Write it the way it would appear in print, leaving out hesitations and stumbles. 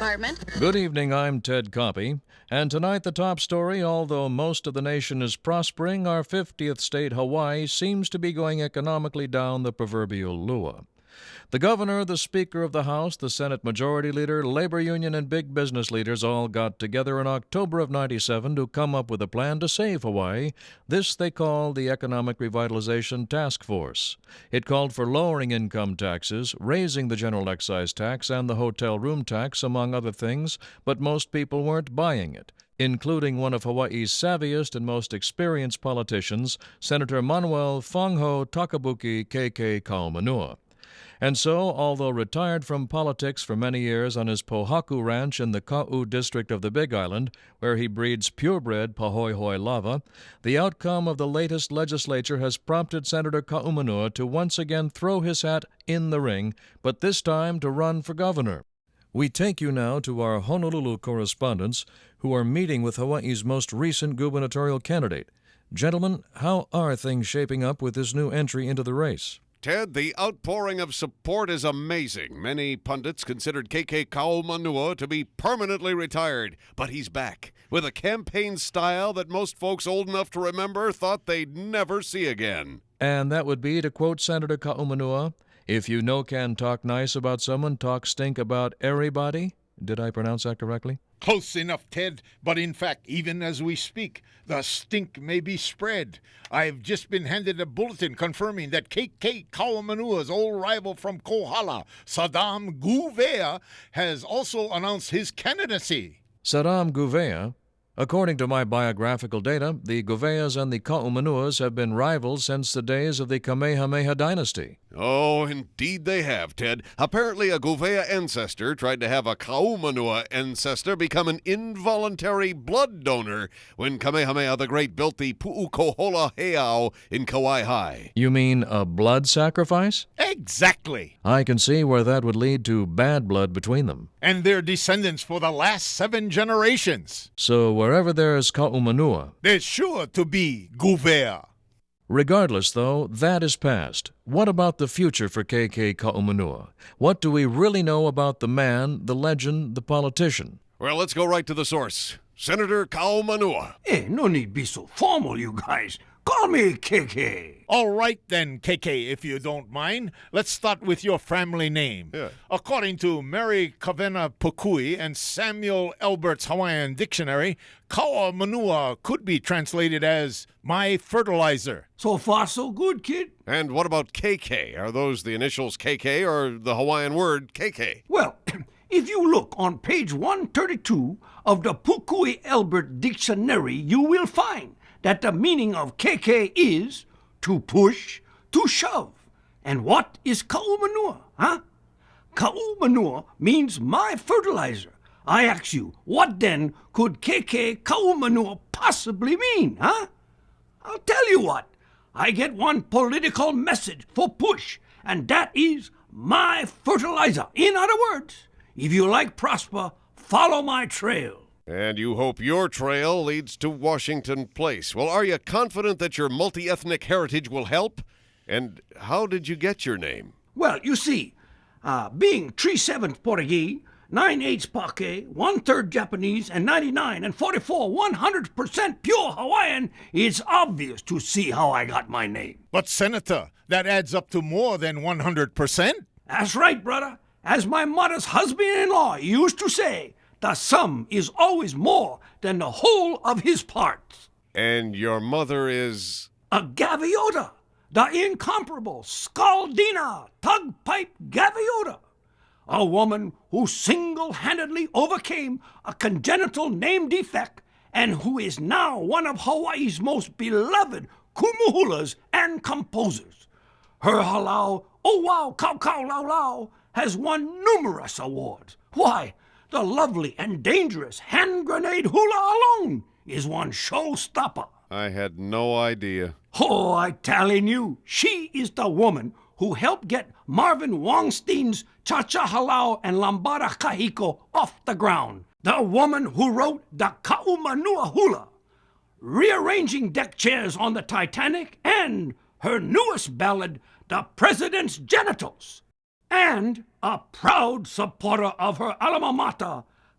Department. Good evening, I'm Ted Coppy, and tonight the top story, although most of the nation is prospering, our 50th state, Hawaii, seems to be going economically down the proverbial lua. The governor, the Speaker of the House, the Senate Majority Leader, labor union, and big business leaders all got together in October of '97 to come up with a plan to save Hawaii. This they call the Economic Revitalization Task Force. It called for lowering income taxes, raising the general excise tax and the hotel room tax, among other things, but most people weren't buying it, including one of Hawaii's savviest and most experienced politicians, Senator Manuel Fangho Takabuki KK Kaumanua. And so, although retired from politics for many years on his Pohaku Ranch in the Ka'u district of the Big Island, where he breeds purebred pahoehoe lava, the outcome of the latest legislature has prompted Senator Kaumanua to once again throw his hat in the ring, but this time to run for governor. We take you now to our Honolulu correspondents who are meeting with Hawaii's most recent gubernatorial candidate. Gentlemen, how are things shaping up with this new entry into the race? Ted, the outpouring of support is amazing. Many pundits considered KK Kaumanua to be permanently retired, but he's back with a campaign style that most folks old enough to remember thought they'd never see again. And that would be, to quote Senator Kaumanua, "If you can talk nice about someone, talk stink about everybody." Did I pronounce that correctly? Close enough, Ted, but in fact, even as we speak, the stink may be spread. I've just been handed a bulletin confirming that KK Kaumanua's old rival from Kohala, Saddam Gouveia, has also announced his candidacy. Saddam Gouveia? According to my biographical data, the Gouveias and the Kaumanuas have been rivals since the days of the Kamehameha dynasty. Oh, indeed they have, Ted. Apparently a Gouveia ancestor tried to have a Kaumanua ancestor become an involuntary blood donor when Kamehameha the Great built the Pu'ukohola Heiau in Kauai. You mean a blood sacrifice? Exactly. I can see where that would lead to bad blood between them. And their descendants for the last 7 generations. So wherever there's Kaumanua, There's sure to be Gouveia. Regardless, though, that is past. What about the future for KK Kaumanua? What do we really know about the man, the legend, the politician? Well, let's go right to the source. Senator Kaumanua. No need be so formal, you guys. Call me KK. All right then, KK, if you don't mind. Let's start with your family name. Yeah. According to Mary Kavena Pukui and Samuel Albert's Hawaiian Dictionary, Kaumanua could be translated as my fertilizer. So far, so good, kid. And what about KK? Are those the initials KK or the Hawaiian word KK? Well, if you look on page 132 of the Pukui Albert Dictionary, you will find that the meaning of KK is to push, to shove. And what is Kaumanua, huh? Kaumanua means my fertilizer. I ask you, what then could KK Kaumanua possibly mean, huh? I'll tell you what. I get one political message for push, and that is my fertilizer. In other words, if you like prosper, follow my trail. And you hope your trail leads to Washington Place. Well, are you confident that your multi-ethnic heritage will help? And how did you get your name? Well, you see, being 3/7 Portagee, 9/8 Pake, 1/3 Japanese, and 99 and 44 100% pure Hawaiian, it's obvious to see how I got my name. But, Senator, that adds up to more than 100%. That's right, brother. As my mother's husband-in-law used to say, the sum is always more than the whole of his parts. And your mother is... A Gaviota, the incomparable Scaldina Tugpipe Gaviota. A woman who single-handedly overcame a congenital name defect and who is now one of Hawaii's most beloved kumuhulas and composers. Her halau, oh wow, kau kau lau lau, has won numerous awards. Why, the lovely and dangerous hand grenade hula alone is one showstopper. I had no idea. Oh, I telling you, she is the woman who helped get Marvin Wongstein's Cha-Cha Halau and Lambada Kahiko off the ground. The woman who wrote the Kaumanua Hula, rearranging deck chairs on the Titanic, and her newest ballad, The President's Genitals. And a proud supporter of her alma mater,